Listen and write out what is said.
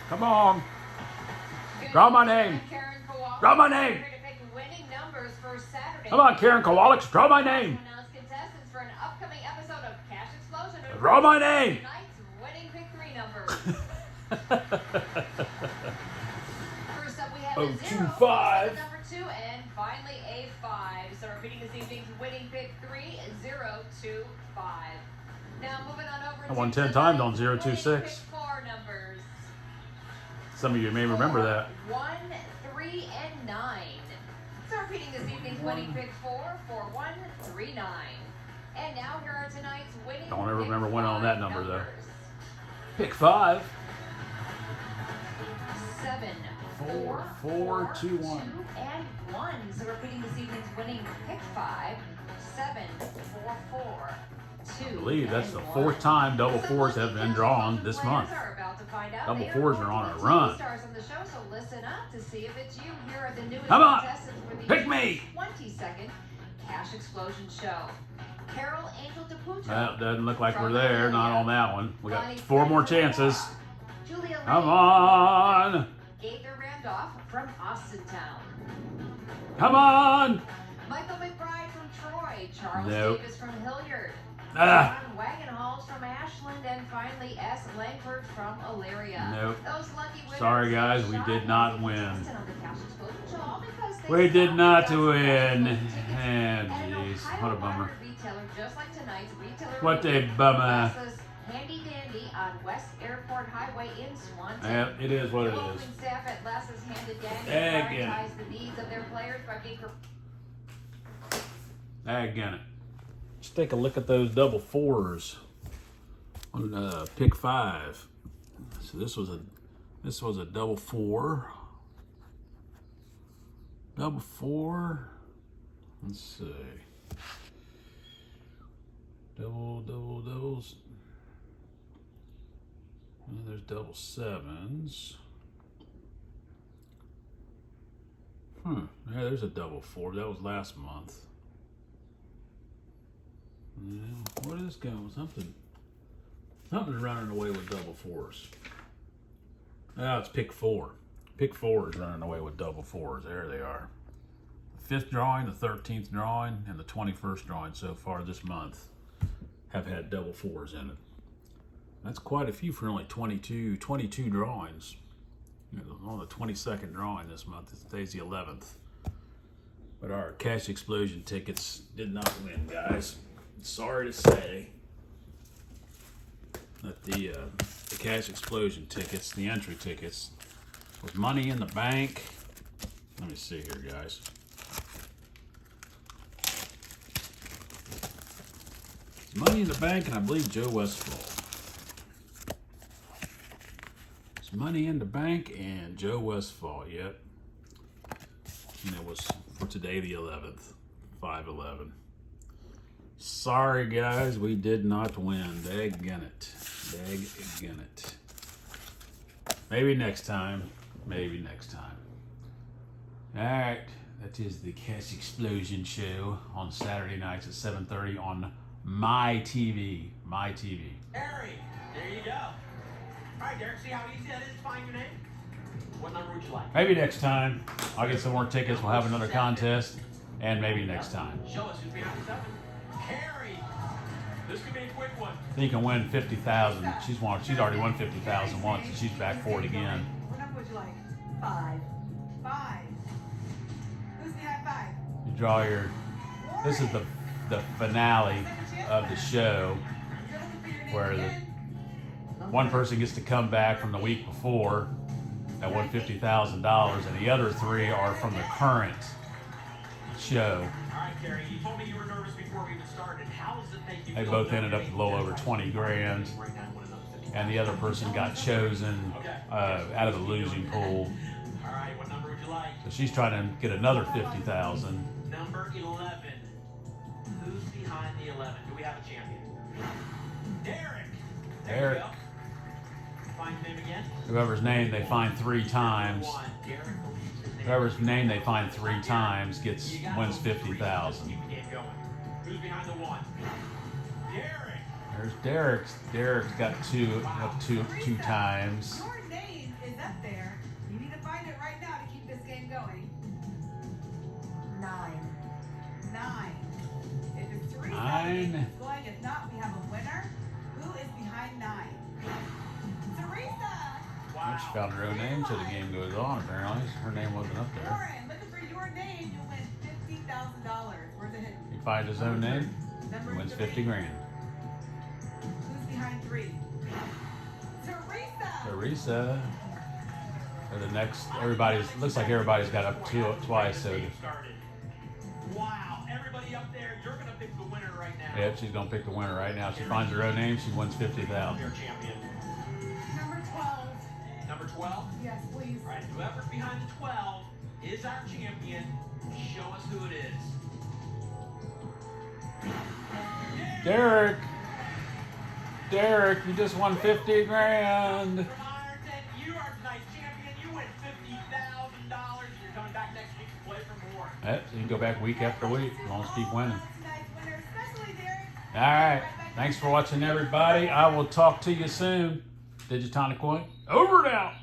Come on. Draw my name. Draw my name. Come on, Karen Kowalik. Draw my name. Draw my name. First up, we have Oh, a 0, 2-5. number 2, and finally a 5. So repeating this evening's winning pick 3, 0, 2, 5. Now moving on over I to won 10 times on 0, 2, winning 6. pick 4 numbers. Some of you may remember that. 1, 3, and 9. So repeating this evening's winning pick 4, 4, 1, 3, 9. And now here are tonight's winning. Don't ever pick remember winning on that number numbers. though. Pick 5. 7, 4, 4, 2, 1. 2, and 1. So repeating this evening's winning pick 5, 7, 4, 4, 2. I believe that's the 4th time double 4s have been drawn this month. Double 4s are on a run. Come on, pick me. 20-second cash explosion show. Carol Angel DePuccio. That doesn't look like we're there. Not on that one. We got 4 more chances. Julia Come on. Gaither Randolph from Austintown. Come on. Michael McBride from Troy. Charles Nope. Davis from Hilliard. Ah. John Wagenhals from Ashland. And finally, S. Langford from Elyria. Nope. Those lucky winners. Sorry, guys. We did not win. Contested on the Cash Explosion Show, all because they We did stopped not just win. for tickets. And And an jeez, Ohio what a bummer. lottery retailer, just like tonight's retailer What a reunion, bummer. classes Handy Dandy on West Airport Highway in Swanton. Yep, it is what it The is. local staff at Lasse's Handy Dandy Again. prioritize the needs of their players by being Again it. Let's take a look at those double 4s on pick 5. So this was a double 4. Double 4. Let's see. Doubles. And there's double 7s. Yeah, there's a double 4. That was last month. Yeah, what is going? Something's running away with double 4s. Oh, it's pick 4. Pick 4 is running away with double 4s. There they are. The 5th drawing, the 13th drawing, and the 21st drawing so far this month have had double 4s in it. That's quite a few for only 22 drawings. You know, on the 22nd drawing this month. Today's the 11th. But our Cash Explosion tickets did not win, guys. Sorry to say that the Cash Explosion tickets, the entry tickets, with Money in the Bank. Let me see here, guys. It's Money in the Bank, and I believe Joe Westfall. It's Money in the Bank and Joe Westfall. Yep. And it was for today, the 11th, 5/11. Sorry, guys, we did not win. Daggone it. Maybe next time. All right, that is the Cash Explosion Show on Saturday nights at 7:30 on My TV. Harry, there you go. All right, Derek, see how easy that is to find your name? What number would you like? Maybe next time. I'll get some more tickets. We'll have another contest, and maybe next time. Show us who's behind the 7. Harry, this could be a quick one. You can win 50,000. She's already won 50,000 once, and she's back for it again. What number would you like? 5. 5. Who's behind 5? You draw your. This is the finale of the show, where the one person gets to come back from the week before that won $50,000, and the other 3 are from the current show. All right, Carrie, you told me you were nervous before we even started. How does it make you They feel both knowing ended up that a little you over did 20 grand, right now one of those 50? and the other person got chosen out of the losing pool. All right, what number would you like? So she's trying to get another 50,000. Number 11. Who's behind the 11? Do we have a champion? Derek. There Derek. you go. Find your name again. Whoever's name they find 3 times. Derek believes his name. Whoever's name they find 3 times wins 50,000. Keep the game going. Who's behind the 1? Derek. There's Derek's. Derek's got two times. Your name is up there. You need to find it right now to keep this game going. 9. 9. If it's Teresa, the game is going. If not, we have a winner. Who is behind 9? Teresa! Well, she found her own name, so the game goes on. Apparently, her name wasn't up there. Warren, looking for your name, you'll win $50,000. Where's it hidden? He finds his own name, Number he wins 3. 50 grand. Who's behind 3? Teresa! Teresa. For the next, looks like everybody's got up to twice, so. Wow, everybody up there, you're gonna pick the winner right now. Yep, she's gonna pick the winner right now. She finds her own name, she wins 50,000. Your champion. Number 12. Number 12? Yes, please. All right, whoever's behind the 12 is our champion. Show us who it is. Derek, you just won 50 grand. From Ironton, you are tonight's champion. You win $50,000. You're coming back next week to play for more. Yep, so you can go back week after week, as long as you keep winning. Tonight's winner, especially Derek. All right, thanks for watching, everybody. I will talk to you soon. Digitonic Point, over and out.